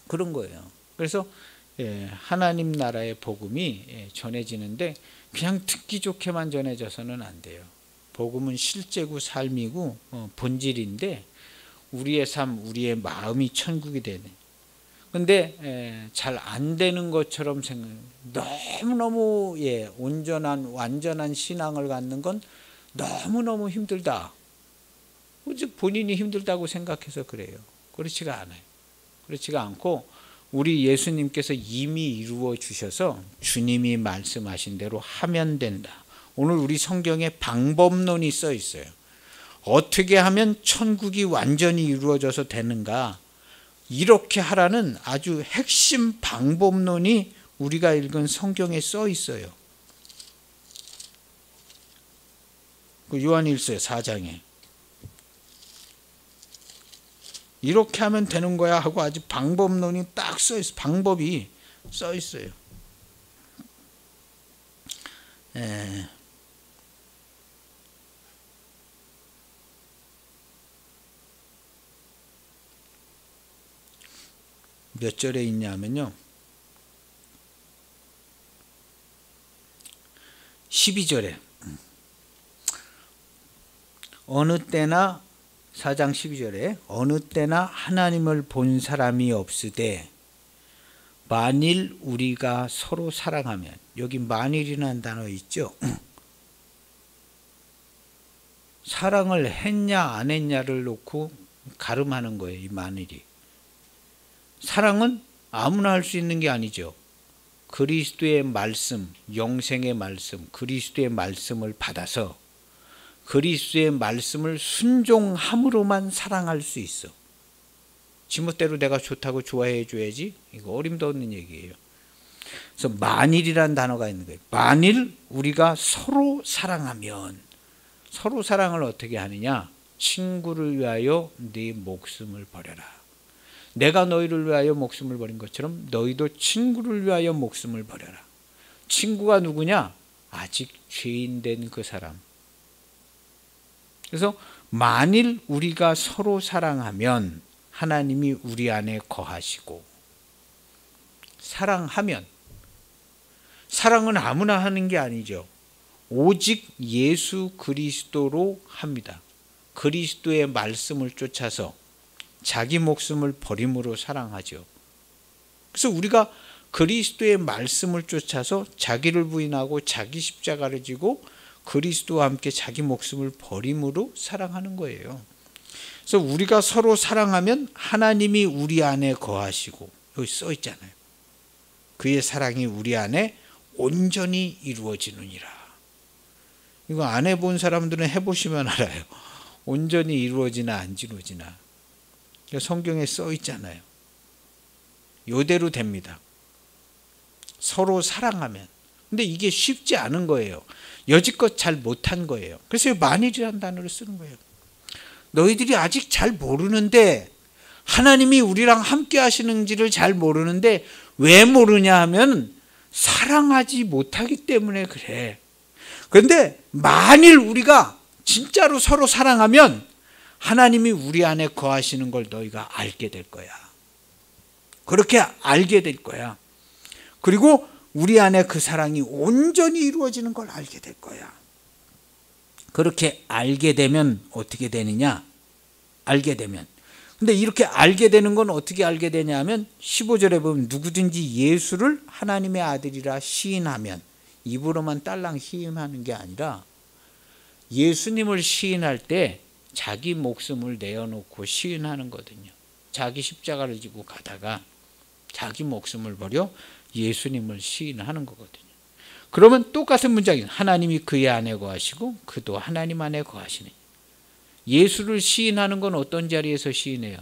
그런 거예요. 그래서 하나님 나라의 복음이 전해지는데 그냥 듣기 좋게만 전해져서는 안 돼요. 복음은 실제고 삶이고 본질인데 우리의 삶, 우리의 마음이 천국이 되네. 근데 잘 안 되는 것처럼 너무너무 온전한 완전한 신앙을 갖는 건 너무너무 힘들다. 오직 본인이 힘들다고 생각해서 그래요. 그렇지가 않아요. 그렇지가 않고 우리 예수님께서 이미 이루어 주셔서 주님이 말씀하신 대로 하면 된다. 오늘 우리 성경에 방법론이 써 있어요. 어떻게 하면 천국이 완전히 이루어져서 되는가, 이렇게 하라는 아주 핵심 방법론이 우리가 읽은 성경에 써 있어요. 그 요한일서 4장에 이렇게 하면 되는 거야 하고 아주 방법론이 딱 써 있어요. 방법이 써 있어요. 몇 절에 있냐면요, 12절에 어느 때나 4장 12절에 어느 때나 하나님을 본 사람이 없으되 만일 우리가 서로 사랑하면, 여기 만일이라는 단어 있죠. 사랑을 했냐 안 했냐를 놓고 가름하는 거예요. 이 만일이. 사랑은 아무나 할 수 있는 게 아니죠. 그리스도의 말씀, 영생의 말씀, 그리스도의 말씀을 받아서 그리스도의 말씀을 순종함으로만 사랑할 수 있어. 지멋대로 내가 좋다고 좋아해 줘야지, 이거 어림도 없는 얘기예요. 그래서 만일이라는 단어가 있는 거예요. 만일 우리가 서로 사랑하면, 서로 사랑을 어떻게 하느냐? 친구를 위하여 네 목숨을 버려라. 내가 너희를 위하여 목숨을 버린 것처럼 너희도 친구를 위하여 목숨을 버려라. 친구가 누구냐? 아직 죄인 된 그 사람. 그래서 만일 우리가 서로 사랑하면 하나님이 우리 안에 거하시고, 사랑하면, 사랑은 아무나 하는 게 아니죠. 오직 예수 그리스도로 합니다. 그리스도의 말씀을 쫓아서 자기 목숨을 버림으로 사랑하죠. 그래서 우리가 그리스도의 말씀을 쫓아서 자기를 부인하고 자기 십자가를 지고 그리스도와 함께 자기 목숨을 버림으로 사랑하는 거예요. 그래서 우리가 서로 사랑하면 하나님이 우리 안에 거하시고, 여기 써 있잖아요. 그의 사랑이 우리 안에 온전히 이루어지느니라. 이거 안 해본 사람들은 해보시면 알아요. 온전히 이루어지나 안 이루어지나. 성경에 써 있잖아요. 이대로 됩니다. 서로 사랑하면. 근데 이게 쉽지 않은 거예요. 여지껏 잘 못한 거예요. 그래서 만일이라는 단어를 쓰는 거예요. 너희들이 아직 잘 모르는데, 하나님이 우리랑 함께 하시는지를 잘 모르는데, 왜 모르냐 하면 사랑하지 못하기 때문에 그래. 그런데 만일 우리가 진짜로 서로 사랑하면 하나님이 우리 안에 거하시는 걸 너희가 알게 될 거야. 그렇게 알게 될 거야. 그리고 우리 안에 그 사랑이 온전히 이루어지는 걸 알게 될 거야. 그렇게 알게 되면 어떻게 되느냐? 알게 되면. 근데 이렇게 알게 되는 건 어떻게 알게 되냐 하면 15절에 보면 누구든지 예수를 하나님의 아들이라 시인하면, 입으로만 딸랑 시인하는 게 아니라 예수님을 시인할 때 자기 목숨을 내어놓고 시인하는 거거든요. 자기 십자가를 지고 가다가 자기 목숨을 버려 예수님을 시인하는 거거든요. 그러면 똑같은 문장이에요. 하나님이 그의 안에 거하시고 그도 하나님 안에 거하시네. 예수를 시인하는 건 어떤 자리에서 시인해요?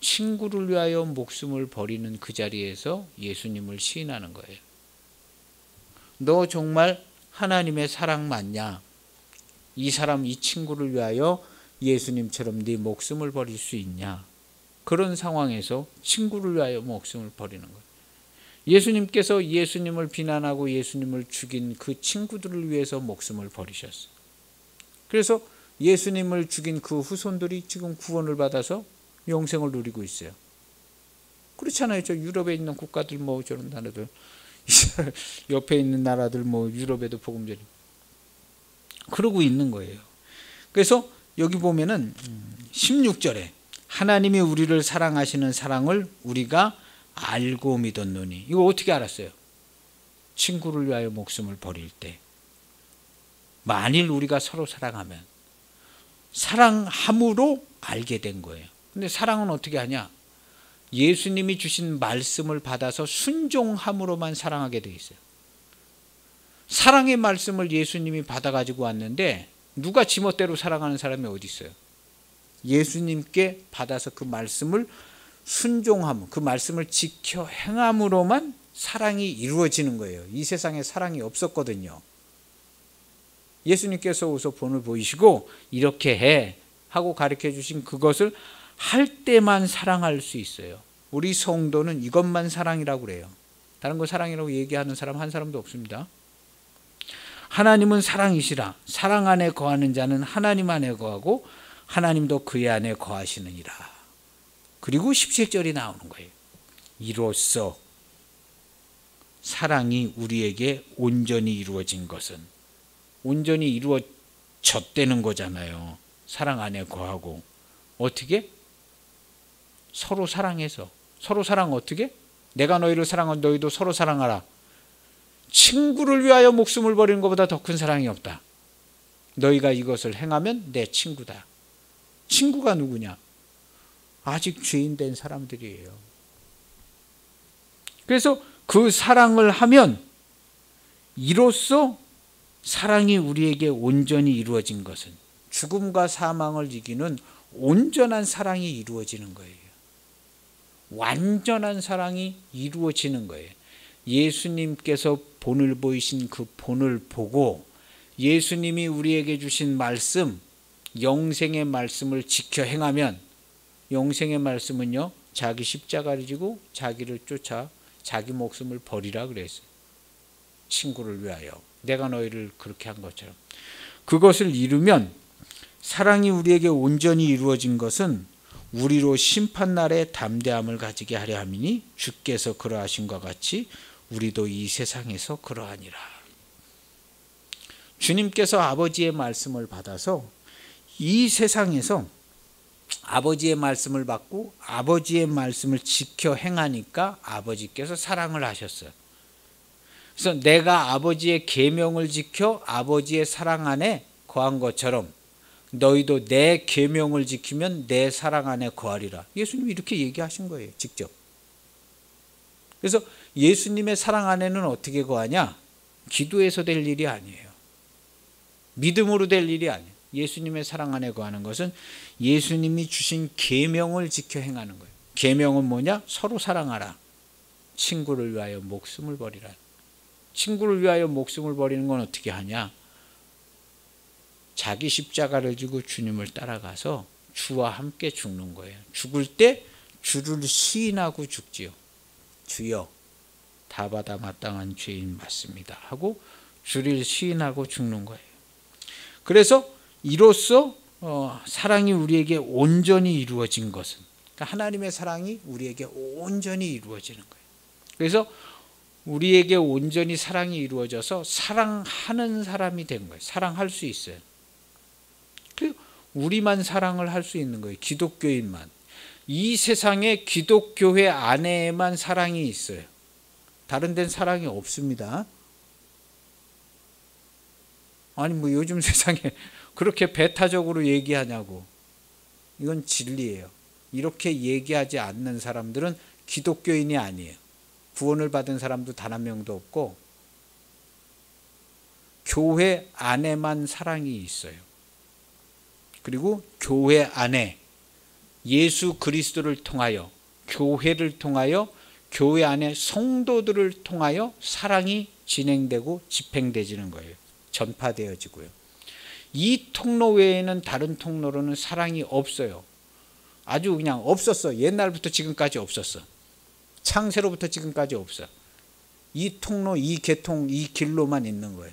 친구를 위하여 목숨을 버리는 그 자리에서 예수님을 시인하는 거예요. 너 정말 하나님의 사랑 맞냐? 이 사람, 이 친구를 위하여 예수님처럼 네 목숨을 버릴 수 있냐? 그런 상황에서 친구를 위하여 목숨을 버리는 거예요. 예수님께서 예수님을 비난하고 예수님을 죽인 그 친구들을 위해서 목숨을 버리셨어요. 그래서 예수님을 죽인 그 후손들이 지금 구원을 받아서 영생을 누리고 있어요. 그렇잖아요. 저 유럽에 있는 국가들 뭐 저런 나라들, 옆에 있는 나라들 뭐 유럽에도 복음 전이 그러고 있는 거예요. 그래서 여기 보면은 16절에 하나님이 우리를 사랑하시는 사랑을 우리가 알고 믿었노니, 이거 어떻게 알았어요? 친구를 위하여 목숨을 버릴 때, 만일 우리가 서로 사랑하면, 사랑함으로 알게 된 거예요. 근데 사랑은 어떻게 하냐? 예수님이 주신 말씀을 받아서 순종함으로만 사랑하게 돼 있어요. 사랑의 말씀을 예수님이 받아가지고 왔는데 누가 지멋대로 사랑하는 사람이 어디 있어요? 예수님께 받아서 그 말씀을 순종함, 그 말씀을 지켜 행함으로만 사랑이 이루어지는 거예요. 이 세상에 사랑이 없었거든요. 예수님께서 오서 본을 보이시고 이렇게 해 하고 가르쳐 주신 그것을 할 때만 사랑할 수 있어요. 우리 성도는 이것만 사랑이라고 그래요. 다른 거 사랑이라고 얘기하는 사람 한 사람도 없습니다. 하나님은 사랑이시라. 사랑 안에 거하는 자는 하나님 안에 거하고 하나님도 그의 안에 거하시느니라. 그리고 17절이 나오는 거예요. 이로써 사랑이 우리에게 온전히 이루어진 것은, 온전히 이루어졌다는 거잖아요. 사랑 안에 거하고. 어떻게? 서로 사랑해서. 서로 사랑 어떻게? 내가 너희를 사랑한 너희도 서로 사랑하라. 친구를 위하여 목숨을 버리는 것보다 더 큰 사랑이 없다. 너희가 이것을 행하면 내 친구다. 친구가 누구냐? 아직 죄인 된 사람들이에요. 그래서 그 사랑을 하면 이로써 사랑이 우리에게 온전히 이루어진 것은, 죽음과 사망을 이기는 온전한 사랑이 이루어지는 거예요. 완전한 사랑이 이루어지는 거예요. 예수님께서 본을 보이신 그 본을 보고 예수님이 우리에게 주신 말씀, 영생의 말씀을 지켜 행하면, 영생의 말씀은요, 자기 십자가를 지고 자기를 쫓아 자기 목숨을 버리라 그랬어요. 친구를 위하여. 내가 너희를 그렇게 한 것처럼. 그것을 이루면, 사랑이 우리에게 온전히 이루어진 것은 우리로 심판날에 담대함을 가지게 하려 함이니 주께서 그러하신 것 같이 우리도 이 세상에서 그러하니라. 주님께서 아버지의 말씀을 받아서 이 세상에서 아버지의 말씀을 받고 아버지의 말씀을 지켜 행하니까 아버지께서 사랑을 하셨어요. 그래서 내가 아버지의 계명을 지켜 아버지의 사랑 안에 거한 것처럼 너희도 내 계명을 지키면 내 사랑 안에 거하리라. 예수님이 이렇게 얘기하신 거예요, 직접. 그래서 예수님의 사랑 안에는 어떻게 거하냐? 기도해서 될 일이 아니에요. 믿음으로 될 일이 아니에요. 예수님의 사랑 안에 거하는 것은 예수님이 주신 계명을 지켜 행하는 거예요. 계명은 뭐냐? 서로 사랑하라. 친구를 위하여 목숨을 버리라. 친구를 위하여 목숨을 버리는 건 어떻게 하냐? 자기 십자가를 지고 주님을 따라가서 주와 함께 죽는 거예요. 죽을 때 주를 시인하고 죽지요. 주여, 다 받아 마땅한 죄인 맞습니다 하고 주를 시인하고 죽는 거예요. 그래서 이로써 사랑이 우리에게 온전히 이루어진 것은, 그러니까 하나님의 사랑이 우리에게 온전히 이루어지는 거예요. 그래서 우리에게 온전히 사랑이 이루어져서 사랑하는 사람이 된 거예요. 사랑할 수 있어요. 우리만 사랑을 할 수 있는 거예요. 기독교인만. 이 세상에 기독교회 안에만 사랑이 있어요. 다른 데는 사랑이 없습니다. 아니 뭐 요즘 세상에 그렇게 배타적으로 얘기하냐고. 이건 진리예요. 이렇게 얘기하지 않는 사람들은 기독교인이 아니에요. 구원을 받은 사람도 단 한 명도 없고 교회 안에만 사랑이 있어요. 그리고 교회 안에 예수 그리스도를 통하여, 교회를 통하여, 교회 안에 성도들을 통하여 사랑이 진행되고 집행되지는 거예요. 전파되어지고요. 이 통로 외에는 다른 통로로는 사랑이 없어요. 아주 그냥 없었어. 옛날부터 지금까지 없었어. 창세로부터 지금까지 없어. 이 통로, 이 계통, 이 길로만 있는 거예요.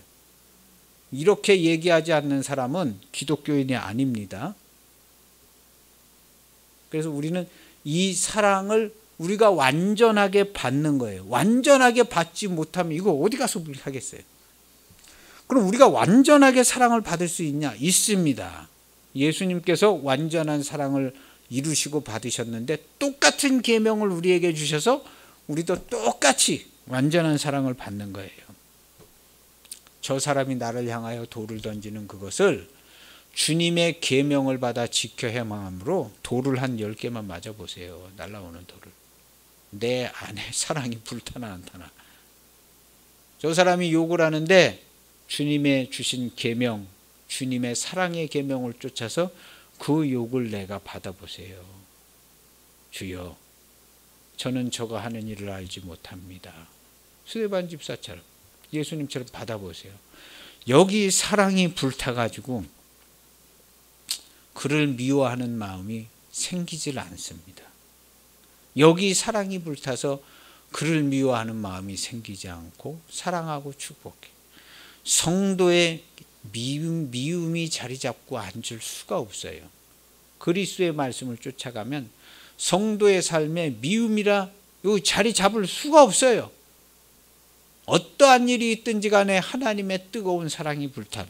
이렇게 얘기하지 않는 사람은 기독교인이 아닙니다. 그래서 우리는 이 사랑을 우리가 완전하게 받는 거예요. 완전하게 받지 못하면 이거 어디 가서 하겠어요? 그럼 우리가 완전하게 사랑을 받을 수 있냐? 있습니다. 예수님께서 완전한 사랑을 이루시고 받으셨는데 똑같은 계명을 우리에게 주셔서 우리도 똑같이 완전한 사랑을 받는 거예요. 저 사람이 나를 향하여 돌을 던지는 그것을 주님의 계명을 받아 지켜 행함으로 돌을 한 10개만 맞아보세요. 날라오는 돌을. 내 안에 사랑이 불타나 안 타나. 저 사람이 욕을 하는데 주님의 주신 계명, 주님의 사랑의 계명을 쫓아서 그 욕을 내가 받아보세요. 주여, 저는 저가 하는 일을 알지 못합니다. 스데반 집사처럼, 예수님처럼 받아보세요. 여기 사랑이 불타가지고 그를 미워하는 마음이 생기질 않습니다. 여기 사랑이 불타서 그를 미워하는 마음이 생기지 않고 사랑하고 축복해. 성도의 미움이 자리 잡고 앉을 수가 없어요. 그리스도의 말씀을 쫓아가면 성도의 삶에 미움이라 여기 자리 잡을 수가 없어요. 어떠한 일이 있든지 간에 하나님의 뜨거운 사랑이 불탄.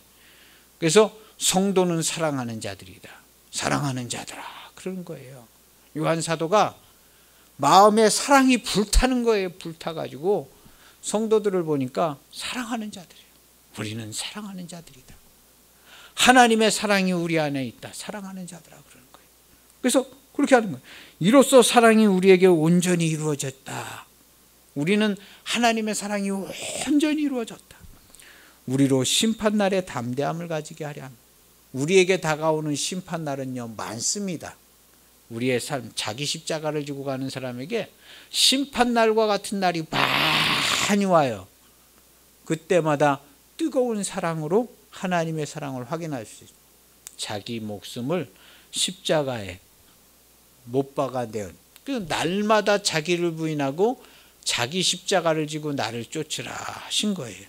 그래서 성도는 사랑하는 자들이다. 사랑하는 자들아. 그런 거예요. 요한 사도가 마음에 사랑이 불타는 거예요. 불타가지고 성도들을 보니까 사랑하는 자들이에요. 우리는 사랑하는 자들이다. 하나님의 사랑이 우리 안에 있다. 사랑하는 자들아. 그러는 거예요. 그래서 그렇게 하는 거예요. 이로써 사랑이 우리에게 온전히 이루어졌다. 우리는 하나님의 사랑이 온전히 이루어졌다. 우리로 심판날에 담대함을 가지게 하려 합니다. 우리에게 다가오는 심판날은요, 많습니다. 우리의 삶, 자기 십자가를 지고 가는 사람에게 심판날과 같은 날이 많이 와요. 그때마다 뜨거운 사랑으로 하나님의 사랑을 확인할 수 있어요. 자기 목숨을 십자가에 못 박아내은, 그 날마다 자기를 부인하고 자기 십자가를 지고 나를 쫓으라 하신 거예요.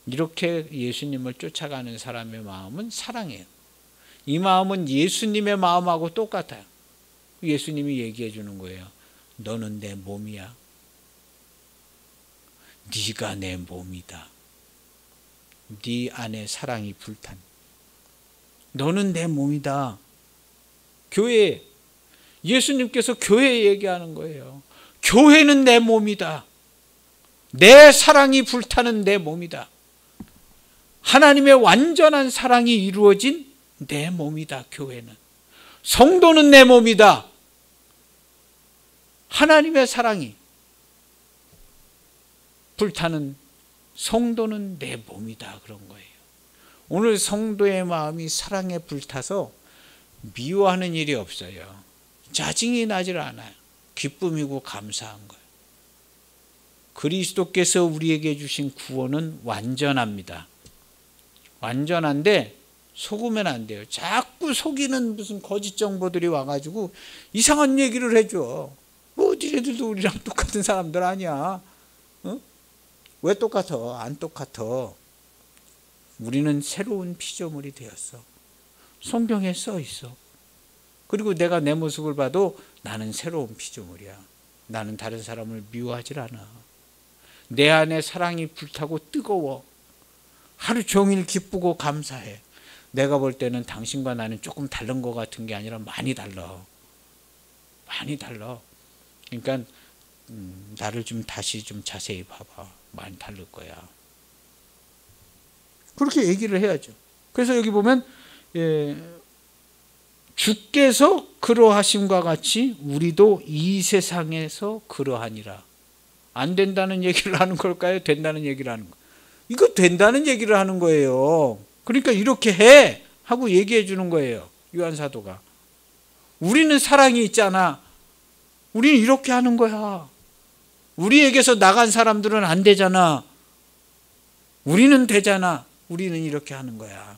이렇게 예수님을 쫓아가는 사람의 마음은 사랑이에요. 이 마음은 예수님의 마음하고 똑같아요. 예수님이 얘기해 주는 거예요. 너는 내 몸이야. 네가 내 몸이다. 네 안에 사랑이 불탄. 너는 내 몸이다. 교회, 예수님께서 교회에 얘기하는 거예요. 교회는 내 몸이다. 내 사랑이 불타는 내 몸이다. 하나님의 완전한 사랑이 이루어진 내 몸이다. 교회는. 성도는 내 몸이다. 하나님의 사랑이 불타는 성도는 내 몸이다. 그런 거예요. 오늘 성도의 마음이 사랑에 불타서 미워하는 일이 없어요. 짜증이 나질 않아요. 기쁨이고 감사한 거예요. 그리스도께서 우리에게 주신 구원은 완전합니다. 완전한데 속으면 안 돼요. 자꾸 속이는 무슨 거짓 정보들이 와가지고 이상한 얘기를 해줘. 뭐 니네들도 우리랑 똑같은 사람들 아니야. 어? 왜 똑같아? 안 똑같아. 우리는 새로운 피조물이 되었어. 성경에 써 있어. 그리고 내가 내 모습을 봐도 나는 새로운 피조물이야. 나는 다른 사람을 미워하질 않아. 내 안에 사랑이 불타고 뜨거워. 하루 종일 기쁘고 감사해. 내가 볼 때는 당신과 나는 조금 다른 것 같은 게 아니라 많이 달라. 많이 달라. 그러니까 나를 좀 다시 좀 자세히 봐봐. 많이 다를 거야. 그렇게 얘기를 해야죠. 그래서 여기 보면 주께서 그러하심과 같이 우리도 이 세상에서 그러하니라. 안 된다는 얘기를 하는 걸까요? 된다는 얘기를 하는 거. 이거 된다는 얘기를 하는 거예요. 그러니까 이렇게 해 하고 얘기해 주는 거예요. 요한 사도가. 우리는 사랑이 있잖아. 우리는 이렇게 하는 거야. 우리에게서 나간 사람들은 안 되잖아. 우리는 되잖아. 우리는 이렇게 하는 거야.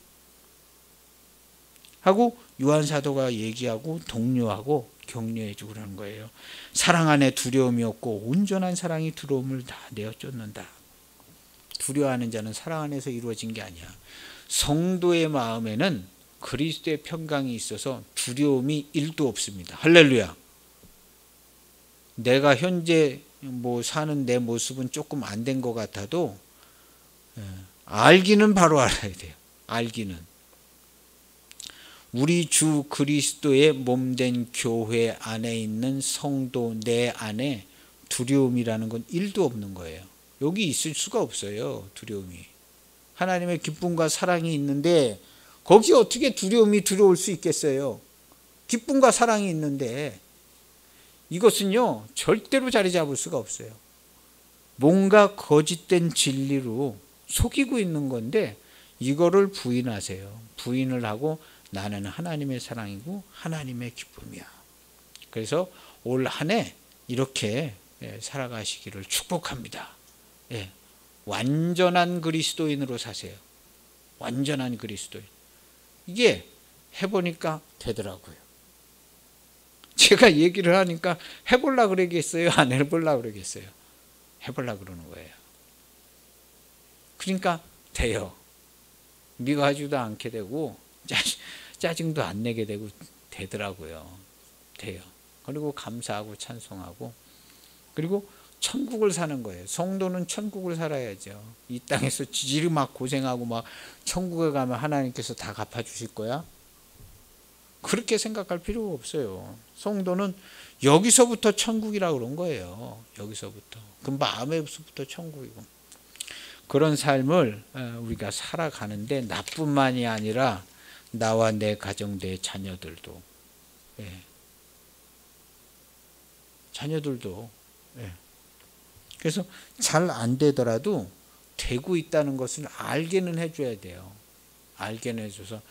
하고 요한 사도가 얘기하고 독려하고 격려해 주고 그러는 거예요. 사랑 안에 두려움이 없고 온전한 사랑이 두려움을 다 내어 쫓는다. 두려워하는 자는 사랑 안에서 이루어진 게 아니야. 성도의 마음에는 그리스도의 평강이 있어서 두려움이 1도 없습니다. 할렐루야. 내가 현재 사는 내 모습은 조금 안 된 것 같아도 알기는 바로 알아야 돼요. 알기는. 우리 주 그리스도의 몸된 교회 안에 있는 성도 내 안에 두려움이라는 건 1도 없는 거예요. 여기 있을 수가 없어요. 두려움이. 하나님의 기쁨과 사랑이 있는데 거기 어떻게 두려움이 들어올 수 있겠어요? 기쁨과 사랑이 있는데 이것은요 절대로 자리 잡을 수가 없어요. 뭔가 거짓된 진리로 속이고 있는 건데 이거를 부인하세요. 부인을 하고 나는 하나님의 사랑이고 하나님의 기쁨이야. 그래서 올 한 해 이렇게 살아가시기를 축복합니다. 완전한 그리스도인으로 사세요. 완전한 그리스도인. 이게 해보니까 되더라고요. 제가 얘기를 하니까 해보려고 그러겠어요? 안 해보려고 그러겠어요? 해보려고 그러는 거예요. 그러니까 돼요. 미워하지도 않게 되고 짜증도 안 내게 되고 되더라고요. 돼요. 그리고 감사하고 찬송하고 그리고 천국을 사는 거예요. 성도는 천국을 살아야죠. 이 땅에서 지지리 막 고생하고 막 천국에 가면 하나님께서 다 갚아주실 거야? 그렇게 생각할 필요가 없어요. 성도는 여기서부터 천국이라고 그런 거예요. 여기서부터. 그 마음에서부터 천국이고. 그런 삶을 우리가 살아가는데 나뿐만이 아니라 나와 내 가정, 내 자녀들도 그래서 잘 안 되더라도 되고 있다는 것을 알게는 해줘야 돼요. 알게는 해줘서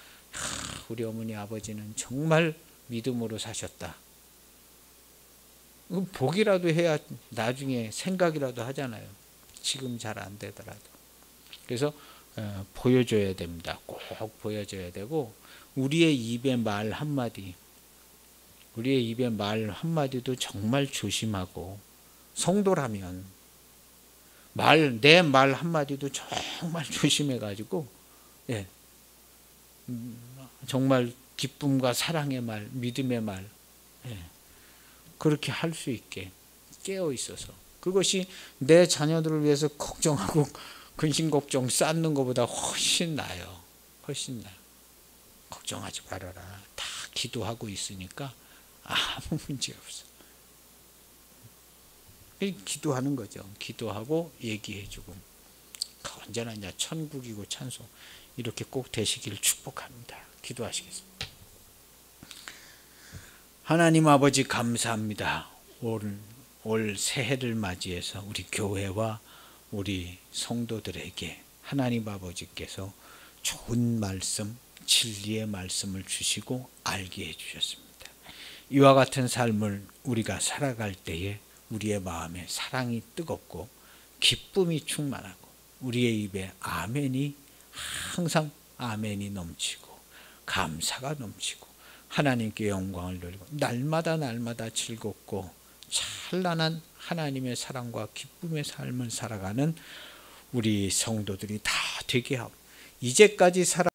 우리 어머니 아버지는 정말 믿음으로 사셨다. 복이라도 해야 나중에 생각이라도 하잖아요. 지금 잘 안 되더라도. 그래서 보여줘야 됩니다. 꼭 보여줘야 되고 우리의 입의 말 한마디도 정말 조심하고 성도라면 내 말 한마디도 정말 조심해가지고 정말 기쁨과 사랑의 말, 믿음의 말 그렇게 할 수 있게 깨어 있어서 그것이 내 자녀들을 위해서 걱정하고 근심 걱정 쌓는 것보다 훨씬 나아요. 훨씬 나아요. 걱정하지 말아라. 다 기도하고 있으니까 아무 문제 없어. 기도하는 거죠. 기도하고 얘기해주고 언제나 이제 천국이고 찬송 이렇게 꼭 되시기를 축복합니다. 기도하시겠습니다. 하나님 아버지 감사합니다. 올 새해를 맞이해서 우리 교회와 우리 성도들에게 하나님 아버지께서 좋은 말씀, 진리의 말씀을 주시고 알게 해주셨습니다. 이와 같은 삶을 우리가 살아갈 때에 우리의 마음에 사랑이 뜨겁고 기쁨이 충만하고 우리의 입에 아멘이 항상 아멘이 넘치고 감사가 넘치고 하나님께 영광을 돌리고 날마다 즐겁고 찬란한 하나님의 사랑과 기쁨의 삶을 살아가는 우리 성도들이 다 되게 하고 이제까지 살아